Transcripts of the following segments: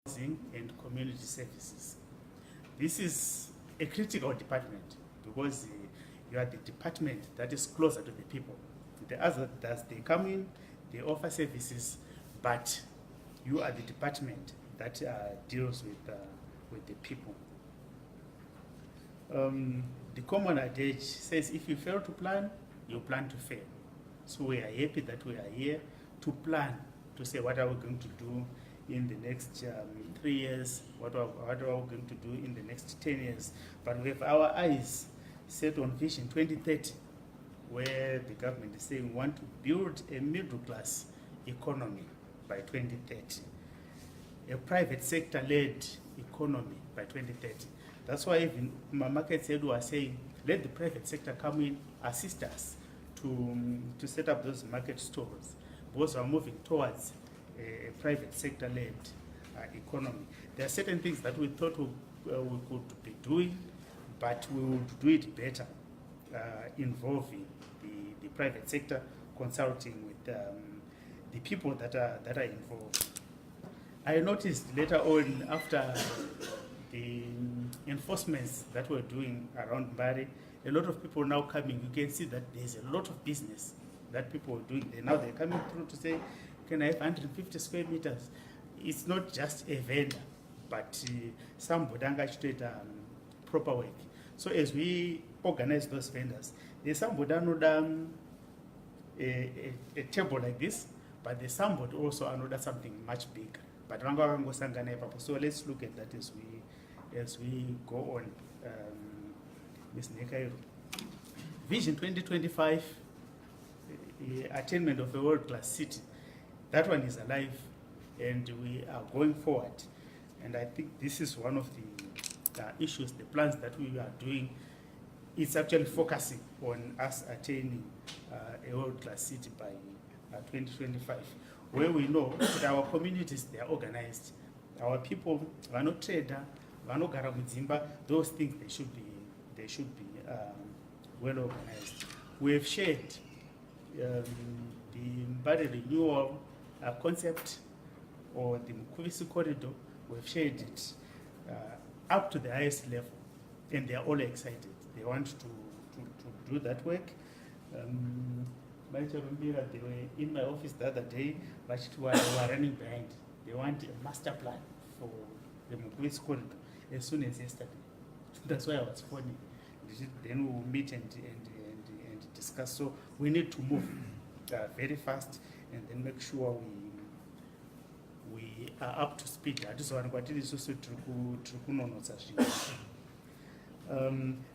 Housing and Community Services. This is a critical department because you are the department that is closer to the people. The others, they come in, they offer services, but you are the department that deals with the people. The common adage says if you fail to plan, you plan to fail. So we are happy that we are here to plan, to say what are we going to do in the next 3 years, what are we going to do in the next 10 years. But we have our eyes set on Vision 2030, where the government is saying we want to build a middle class economy by 2030, a private sector led economy by 2030. That's why even my market said we are saying let the private sector come in, assist us to set up those market stores, because we are moving towards a private sector led economy. There are certain things that we thought we could be doing, but we would do it better, involving the private sector, consulting with the people that are involved. I noticed later on, after the enforcements that we're doing around Bari, a lot of people now coming. You can see that there's a lot of business that people are doing. Now they're coming through to say, can I have 150 square meters? It's not just a vendor, but somebody actually did proper work. So as we organize those vendors, there's somebody another a table like this, but there's somebody also another something much bigger. But so let's look at that as we go on. Ms. Nekairo. Vision 2025, attainment of a world-class city. That one is alive, and we are going forward. And I think this is one of the issues, the plans that we are doing. It's actually focusing on us attaining a world-class city by 2025, where we know that our communities, they are organized. Our people are not trader, are not garamuzimba. Those things they should be well organized. We have shared the Bari renewal concept, or the Mukuvisi corridor. We've shared it up to the highest level, and they are all excited. They want to do that work. They were in my office the other day, but we were running behind. They want a master plan for the Mukuvisi corridor as soon as yesterday. That's why I was phoning. Then we will meet and discuss. So we need to move very fast and then make sure we are up to speed.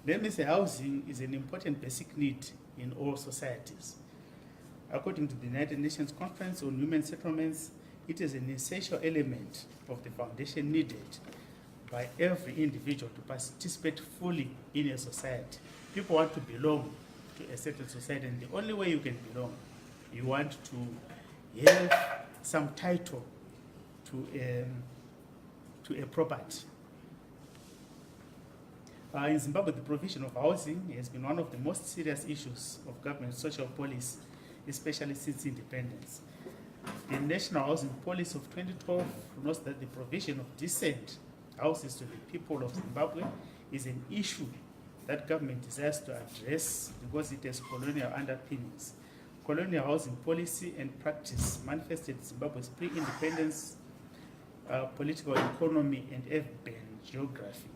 Let me say housing is an important basic need in all societies. According to the United Nations Conference on Human Settlements, it is an essential element of the foundation needed by every individual to participate fully in a society. People want to belong to a certain society, and the only way you can belong, you want to have some title to a property. In Zimbabwe, the provision of housing has been one of the most serious issues of government social policy, especially since independence. The National Housing Policy of 2012 notes that the provision of decent houses to the people of Zimbabwe is an issue that government desires to address because it has colonial underpinnings. Colonial housing policy and practice manifested Zimbabwe's pre-independence political economy and urban geography.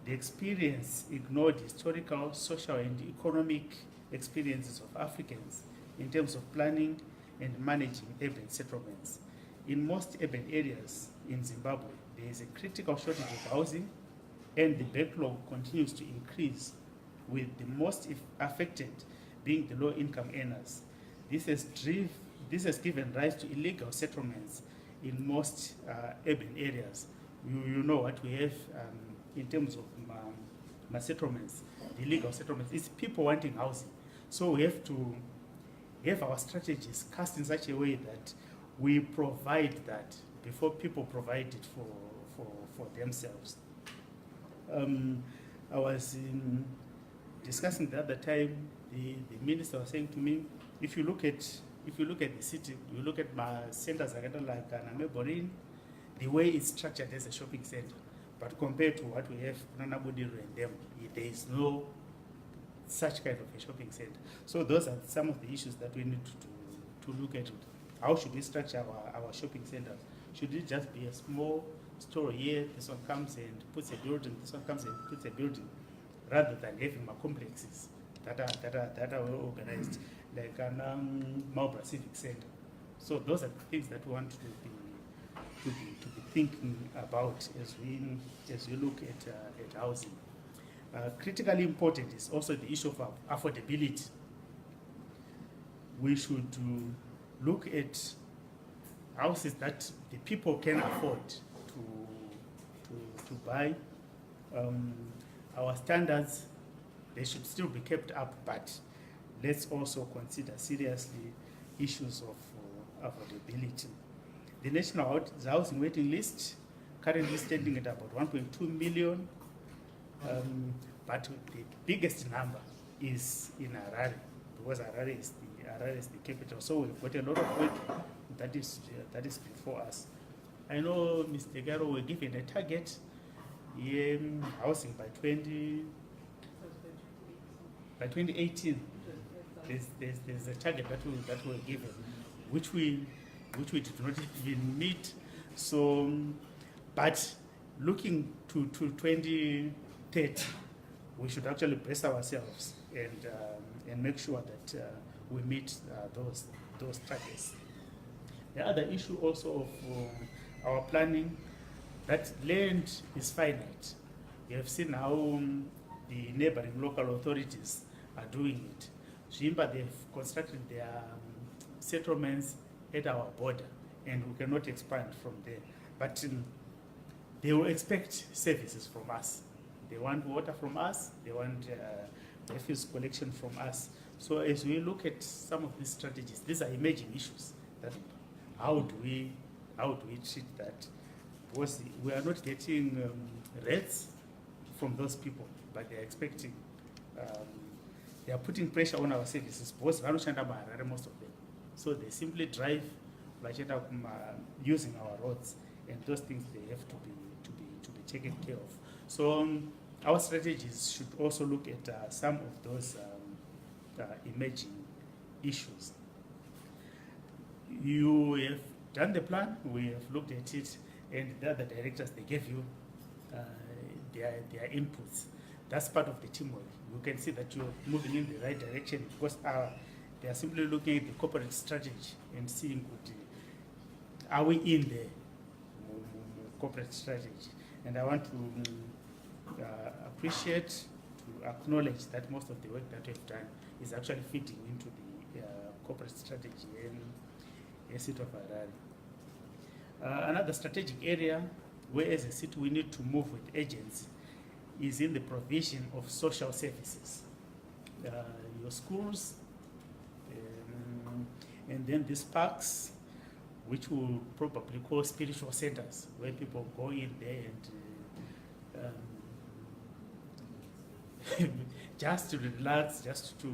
The experience ignored historical, social, and economic experiences of Africans in terms of planning and managing urban settlements. In most urban areas in Zimbabwe, there is a critical shortage of housing, and the backlog continues to increase, with the most affected being the low-income earners. This has given rise to illegal settlements in most urban areas. You know what we have in terms of settlements, the illegal settlements. It's people wanting housing. So we have to have our strategies cast in such a way that we provide that before people provide it for themselves. I was discussing the other time, the minister was saying to me, if you look at the city, you look at my centers like Borin, the way it's structured as a shopping center. But compared to what we have, Nanabudi Rendem, there is no such kind of a shopping center. So those are some of the issues that we need to look at. How should we structure our shopping centers? Should it just be a small store here, this one comes and puts a building, this one comes and puts a building, rather than having more complexes that are well organized, like an Marlborough Civic Center. So those are the things that we want to be thinking about as we look at housing. Critically important is also the issue of affordability. We should look at houses that the people can afford to buy. Our standards, they should still be kept up, but let's also consider seriously issues of affordability. The national housing waiting list currently standing at about 1.2 million, but the biggest number is in Harare, because Harare is the capital. So we've got a lot of work that is before us. I know Mr. Garo were given a target in housing by 2018. There's a target that we were given, which we did not even meet. So, but looking to 2030, we should actually brace ourselves and make sure that we meet those targets. The other issue also of our planning, that land is finite. We have seen how the neighboring local authorities are doing it. Shimba, they've constructed their settlements at our border, and we cannot expand from there. But they will expect services from us. They want water from us, they want refuse collection from us. So as we look at some of these strategies, these are emerging issues. That how do we treat that? Because we are not getting rates from those people, but they are expecting, they are putting pressure on our services. Because most of them, so they simply drive using our roads, and those things they have to be taken care of. So our strategies should also look at some of those emerging issues. You have done the plan, we have looked at it, and the other directors, they gave you their inputs. That's part of the teamwork. You can see that you're moving in the right direction, because they are simply looking at the corporate strategy and seeing are we in the corporate strategy. And I want to appreciate, to acknowledge that most of the work that we've done is actually fitting into the corporate strategy in a city of Harare. Another strategic area where as a city we need to move with agency is in the provision of social services. Your schools, and then these parks, which we'll probably call spiritual centers, where people go in there and just to relax, just to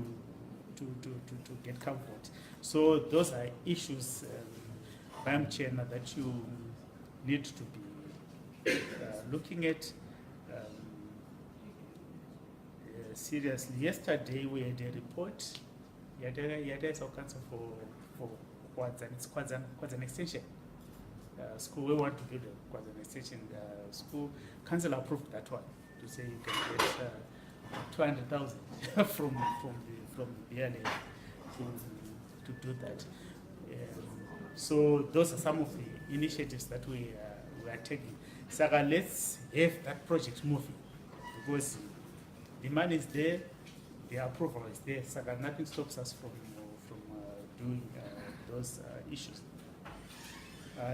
get comfort. So those are issues, Madam Chair, that you need to be looking at seriously. Yesterday we had a report. Yada is our council for Kwanzan. It's Kwanzan Extension school. We want to build a Kwanzan Extension school. Council approved that one to say you can get 200,000 from the BLA to do that. So those are some of the initiatives that we are taking. Saka, let's have that project moving, because the money is there, the approval is there. Saka, nothing stops us from doing those issues.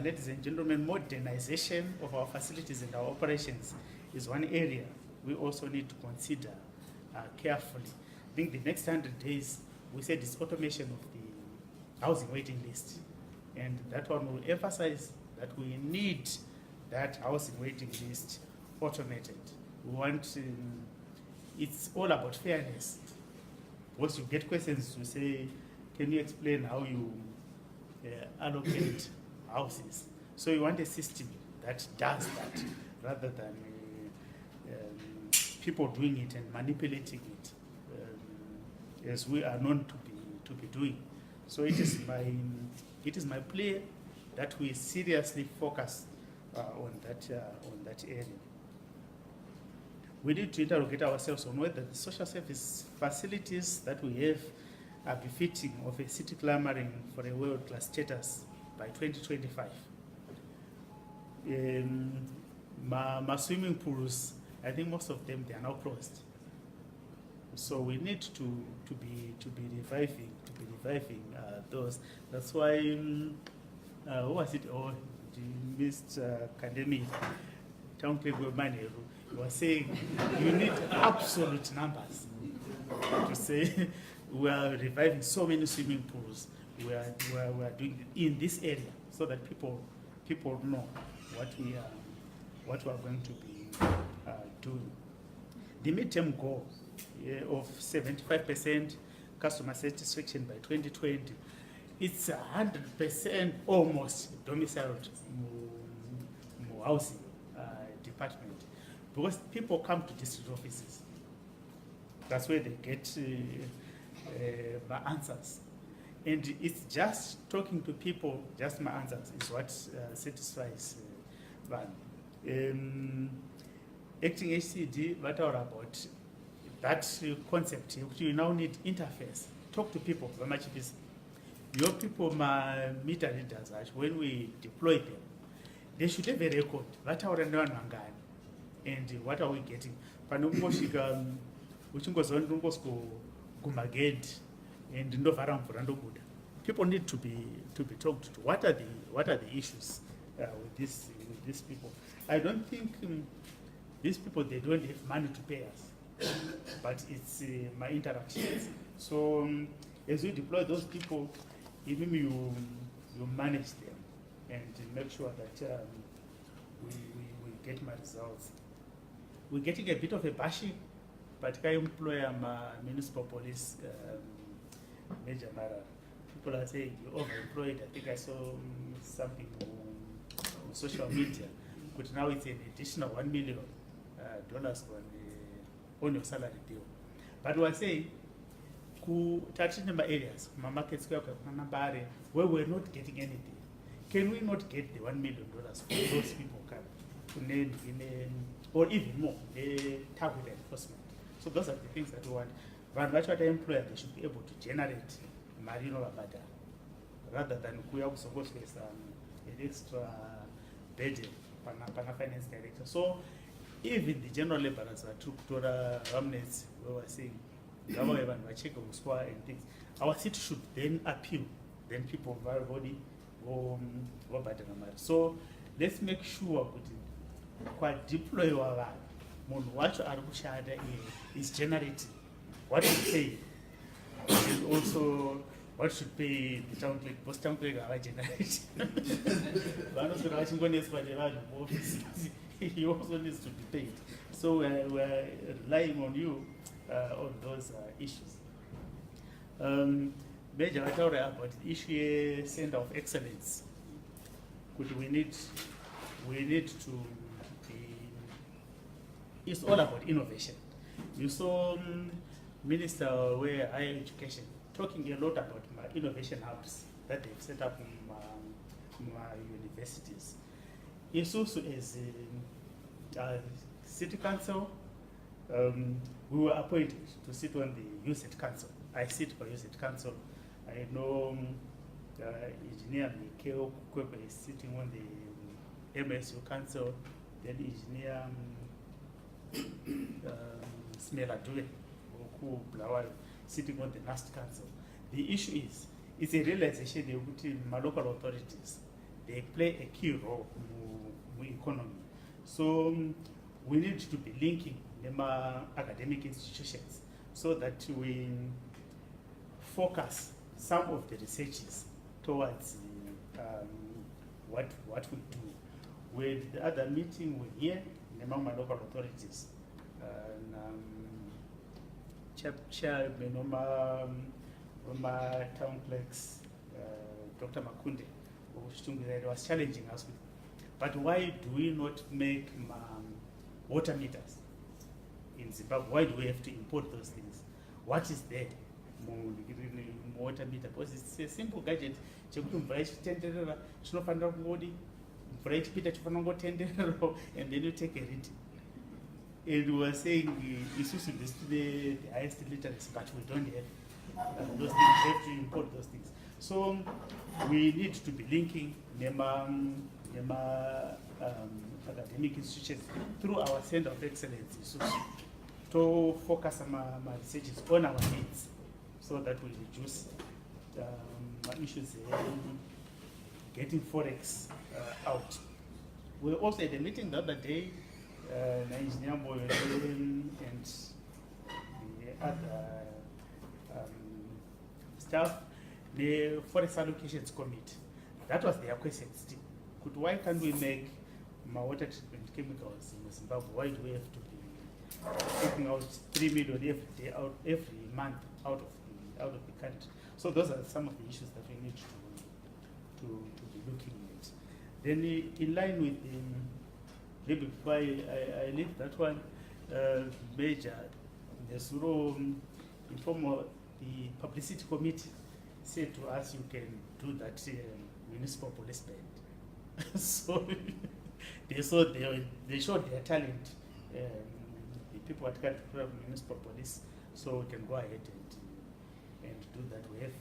Ladies and gentlemen, modernization of our facilities and our operations is one area we also need to consider carefully. I think the next 100 days, we said it's automation of the housing waiting list. And that one will emphasize that we need that housing waiting list automated. We want, it's all about fairness. Once you get questions to say, can you explain how you allocate houses? So you want a system that does that, rather than people doing it and manipulating it, as we are known to be doing. So it is my plea that we seriously focus on that area. We need to interrogate ourselves on whether the social service facilities that we have are befitting of a city clamoring for a world-class status by 2025. My swimming pools, I think most of them, they are now closed. So we need to be reviving those. That's why who was it? Oh, the Mr. Kandemi, Town Clerk Maneru, was saying you need absolute numbers to say we are reviving so many swimming pools. We are doing it in this area so that people know what we are going to be doing. The midterm goal of 75% customer satisfaction by 2020, it's 100% almost domiciled housing department, because people come to district offices. That's where they get my answers. And it's just talking to people, just my answers is what satisfies one. Acting HCD, what are about that concept? You now need interface. Talk to people. Your people, my meter readers, when we deploy them, they should have a record. What are and what are we getting? People need to be talked to. What are the issues with these people? I don't think these people, they don't have money to pay us, but it's my interactions. So as we deploy those people, even you manage them and make sure that we get my results. We're getting a bit of a bashing, but I employ municipal police major matter. People are saying you're overemployed. I think I saw something on social media, but now it's an additional $1 million on your salary bill. But we're saying, touching number areas, market square, where we're not getting anything. Can we not get the $1 million for those people or even more, target enforcement? So those are the things that we want. But that's what the employer, they should be able to generate marino labada, rather than we are supposed to have an extra burden for finance director. So even the general laborers are took to the remnants, we were saying, and things. Our city should then appeal, then people body go better. So let's make sure that deploy our what is generating, what we pay, and also what should pay the town clerk, because town clerk are generating. He also needs to be paid. So we're relying on you on those issues. Major about the issue center of excellence. We need to be, it's all about innovation. You saw Minister where higher education talking a lot about my innovation hubs that they've set up in my universities. It's also as a city council, we were appointed to sit on the USET council. I sit for USET council. I know Engineer Mikeo Kukwepe is sitting on the MSU council, then Engineer Smela Due, who Blawal, sitting on the last council. The issue is, it's a realization that my local authorities, they play a key role in the economy. So we need to be linking academic institutions so that we focus some of the researches towards what we do. With the other meeting we're here among my local authorities, chairman of my town clerks, Dr. Makunde, was challenging us with But why do we not make water meters in Zimbabwe? Why do we have to import those things? What is there? Water meter, because it's a simple gadget. Chekuti mvura ichitenderera chinofanira kungodi mvura ichipita chinofanira kungotenderera, and then you take a reading. And we were saying isusu this to the highest literacy, but we don't have those things. We have to import those things. So we need to be linking academic institutions through our Center of Excellence to focus on my researches on our needs, so that we reduce issues getting forex out. We also had a meeting the other day, Chisango and the other staff, the Forex Allocations Committee. That was their question. Why can't we make water treatment chemicals in Zimbabwe? Why do we have to be taking out 3 million every month out of the country? So those are some of the issues that we need to be looking at. Then in line with maybe before I leave that one, Major Nesuro informal the publicity committee said to us, you can do that municipal police band. So they showed their talent, the people at Clerk municipal police, so we can go ahead and do that. We have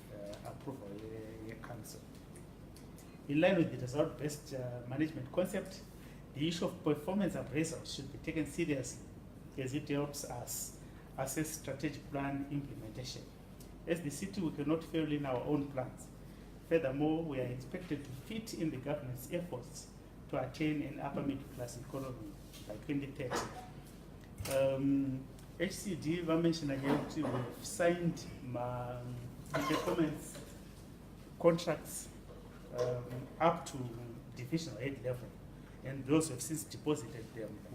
approval council. In line with the result-based management concept, the issue of performance appraisals should be taken seriously, as it helps us assess strategic plan implementation. As the city, we cannot fail in our own plans. Furthermore, we are expected to fit in the government's efforts to attain an upper middle class economy by 2030. HCD, I mentioned again, we've signed performance contracts up to divisional head level, and those have since deposited them to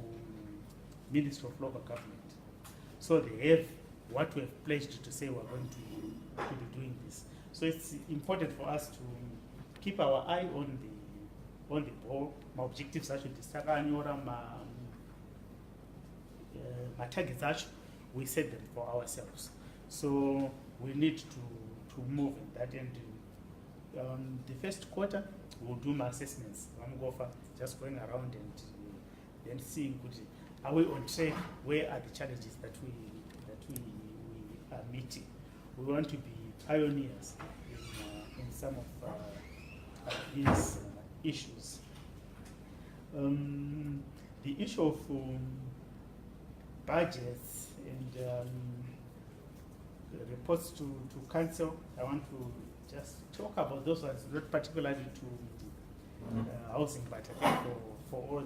Ministry of Local Government. So they have what we have pledged to say we're going to be doing this. So it's important for us to keep our eye on the ball. My objectives are to my targets, we set them for ourselves. So we need to move in that end. The first quarter, we'll do my assessments. I'm going for just going around and then seeing, are we on track? Where are the challenges that we are meeting? We want to be pioneers in some of these issues. The issue of budgets and reports to council, I want to just talk about those ones, not particularly to housing, but I think for all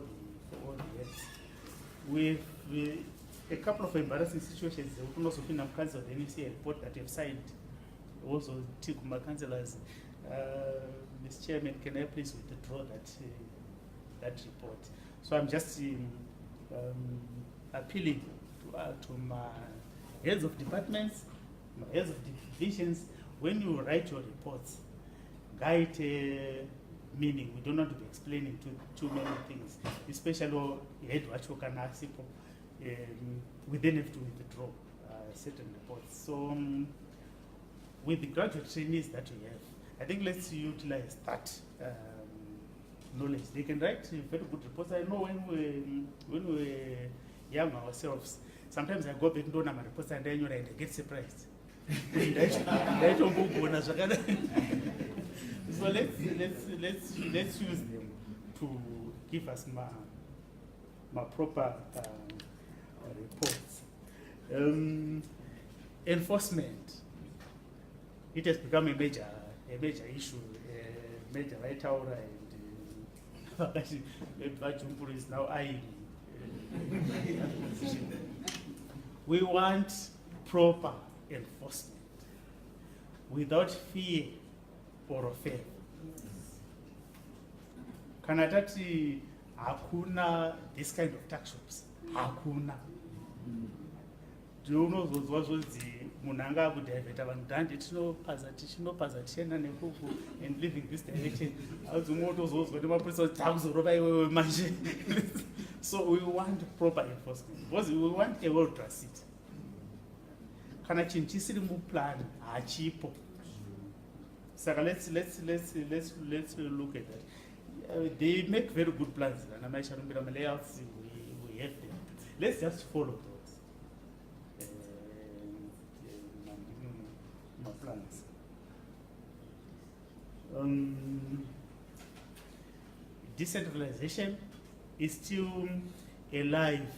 the heads. With a couple of embarrassing situations, we can also find council, then you see a report that you've signed. Also, my councillors, Mr. Chairman, can I please withdraw that report? So I'm just appealing to my heads of departments, my heads of divisions. When you write your reports, guide meaning. We don't want to be explaining too many things, especially head what you can ask people. We then have to withdraw certain reports. So with the graduate trainees that we have, I think let's utilize that knowledge. They can write very good reports. I know when we were young ourselves, sometimes I go back and do my reports and then I get surprised. So let's use them to give us my proper reports. Enforcement. It has become a major issue, a major right out, and Bajumpur is now eyeing. We want proper enforcement without fear or fear. Kanatati hakuna this kind of tax shops. Hakuna. Do you know those munhu anga akudhaivheta vanhu dhandi tinopaza tichienda nekuku and living this direction audzimwe utozozwa nemapurisa kuti takuzorova iwewe manje. So we want proper enforcement because we want a well-dressed city. Kana chinhu chisiri muplan hachipo. Saka let's look at that. They make very good plans. And my layouts, we have them. Let's just follow those my plans. Decentralization is still a live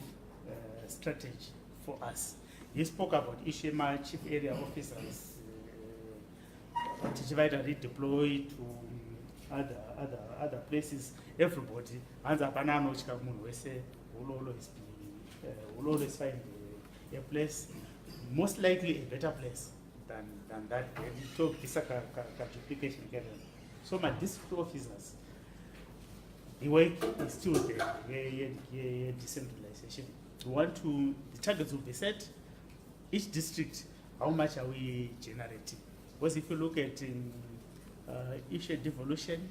strategy for us. You spoke about Ishema chief area officers, redeploy to other places. Everybody, and will always find a place, most likely a better place than that. Duplication. So my district officers, the work is still there. Decentralization. We want to, the targets will be set. Each district, how much are we generating? Because if you look at issue devolution,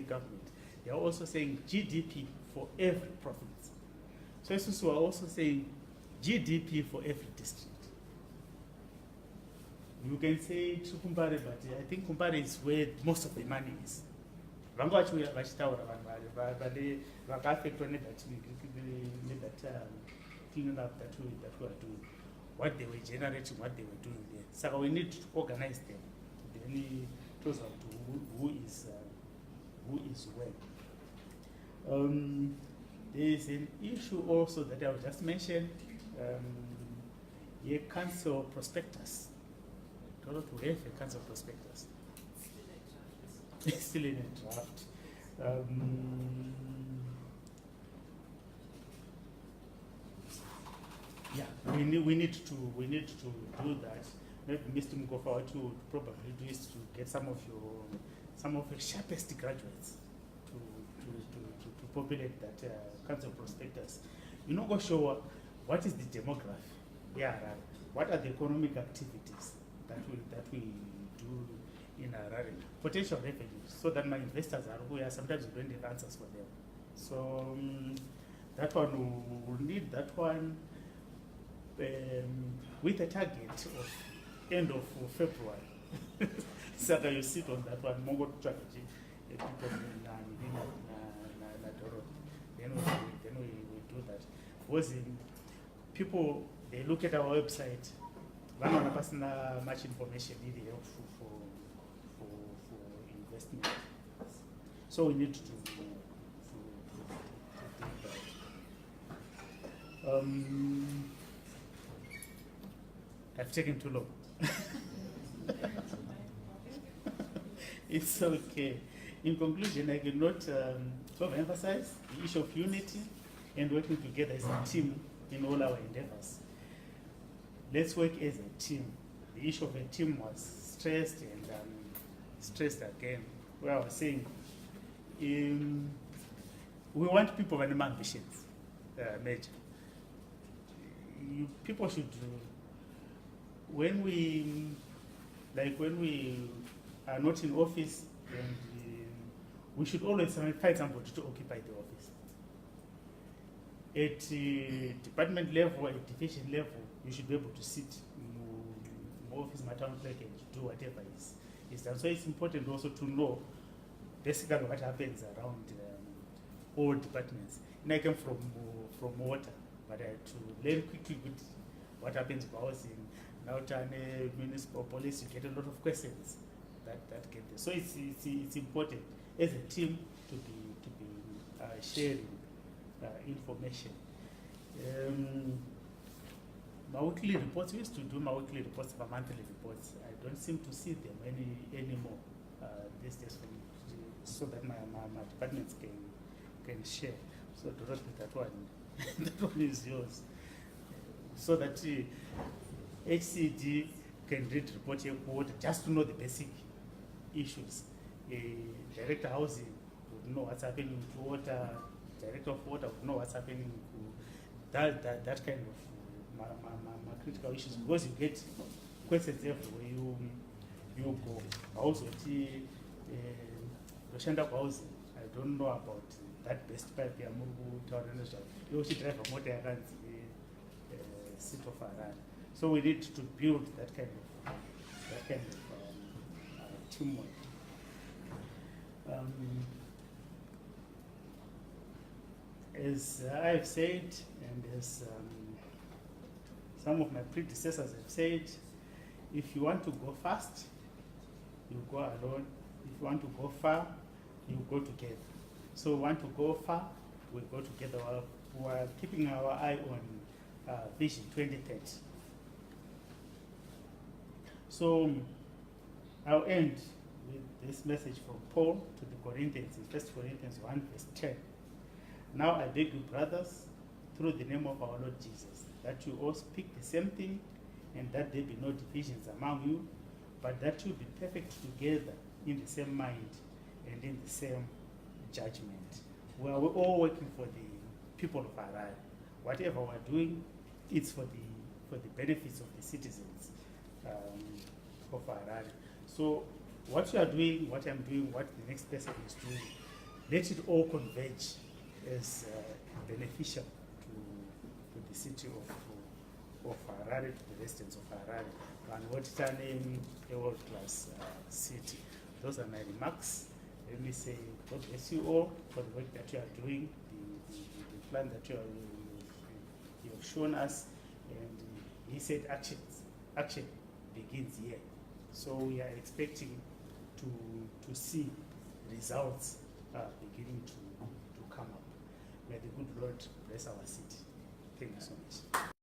government, they are also saying GDP for every province. So we are also saying GDP for every district. You can say to Kumbare, but I think Kumbare is where most of the money is. Cleaning up that we are doing, what they were generating, what they were doing there. So we need to organize them. Then close out to who is where. There is an issue also that I will just mention. A council prospectus. We have a council prospectus. Still in a draft. Yeah, we need to do that. Maybe Mr. Mugofa to probably do is to get some of your sharpest graduates to populate that council prospectus. You know, go show what is the demography. Yeah, what are the economic activities that we do in Harare, potential revenues, so that my investors are aware. Sometimes we don't have answers for them. So that one we'll need that one. With a target of end of February. So that you sit on that one, Mongo strategy, people then we do that. Because people, they look at our website, one on a personal much information really helpful for investment. So we need to do that. I've taken too long. It's okay. In conclusion, I cannot overemphasize the issue of unity and working together as a team in all our endeavors. Let's work as a team. The issue of a team was stressed and stressed again. Where I was saying, we want people with ambitions, major. People should do. When we are not in office, and we should always find somebody to occupy the office. At department level, at division level, you should be able to sit in office, town clerk, and do whatever is done. So it's important also to know basically what happens around all departments. And I came from water, but I had to learn quickly with what happens in housing. Now, municipal police, you get a lot of questions that get there. So it's important as a team to be sharing information. My weekly reports, we used to do my weekly reports, my monthly reports. I don't seem to see them anymore these days, so that my departments can share. So Dorothy, that one, that one is yours. So that HCD can read report here just to know the basic issues. Director housing would know what's happening to water. Director of water would know what's happening to that kind of critical issues, because you get questions everywhere you go. Also, Roshanda housing, I don't know about that best pipe Yamugu Toronto. You should drive a motor seat of Harare. So we need to build that kind of teamwork. As I've said, and as some of my predecessors have said, if you want to go fast, you go alone. If you want to go far, you go together. So want to go far, we go together while keeping our eye on Vision 2030. So I'll end with this message from Paul to the Corinthians in 1 Corinthians 1 verse 10. Now I beg you, brothers, through the name of our Lord Jesus, that you all speak the same thing, and that there be no divisions among you, but that you be perfect together in the same mind and in the same judgment. We're all working for the people of Harare. Whatever we're doing, it's for the benefits of the citizens of Harare. So what you are doing, what I'm doing, what the next person is doing, let it all converge as beneficial to the city of Harare, to the residents of Harare, and what is a world-class city. Those are my remarks. Let me say God bless you all for the work that you are doing, the plan that you have shown us, and he said action begins here. So we are expecting to see results beginning to come up. May the good Lord bless our city. Thank you so much.